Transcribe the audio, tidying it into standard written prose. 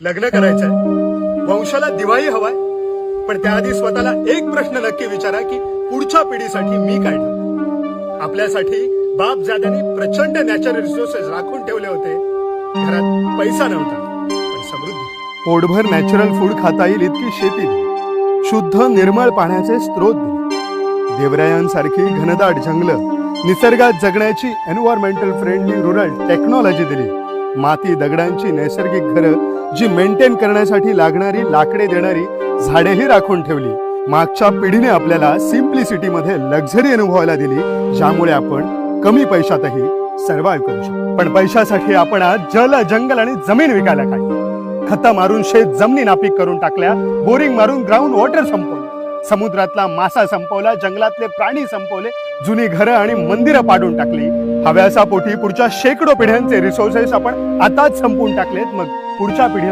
लग्न करायचंय, वंशाला दिवाळी हवाय, पण त्याआधी स्वतःला एक प्रश्न नक्की विचारा की पुढच्या पिढीसाठी मी काय ठेवू. आपल्यासाठी बापजाद्यांनी प्रचंड नॅचरल रिसोर्सेस राखून ठेवले होते. घरात पैसा नव्हता पण समृद्धी. पोटभर नॅचरल फूड खाता येईल इतकी शेती दिली, शुद्ध निर्मळ पाण्याचे स्रोत दिले, देवरायांसारखी घनदाट जंगलं, निसर्गात जगण्याची एन्व्हायरमेंटल फ्रेंडली रुरल टेक्नॉलॉजी दिली, माती दगडांची नैसर्गिक घरं जी मेंटेन करण्यासाठी लागणारी लाकडे देणारी झाडेही राखून ठेवली. मागच्या पिढीने आपल्याला सिम्प्लिसिटी मध्ये लक्झरी अनुभवायला दिली, ज्यामुळे आपण कमी पैशातही सर्व्हाइव्ह करू शकतो. पण पैशासाठी आपण आज जल, जंगल आणि जमीन विकायला काढली. खतं मारून शेत जमिनी नापीक करून टाकल्या, बोरिंग मारून ग्राउंड वॉटर संपवलं, समुद्रातला मासा संपवला, जंगलातले प्राणी संपवले, जुनी घरं आणि मंदिरं पाडून टाकली. हव्यासापोटी पुढच्या शेकडो पिढ्यांचे रिसोर्सेस आपण आताच संपवून टाकलेत. मग पुढच्या पिढीला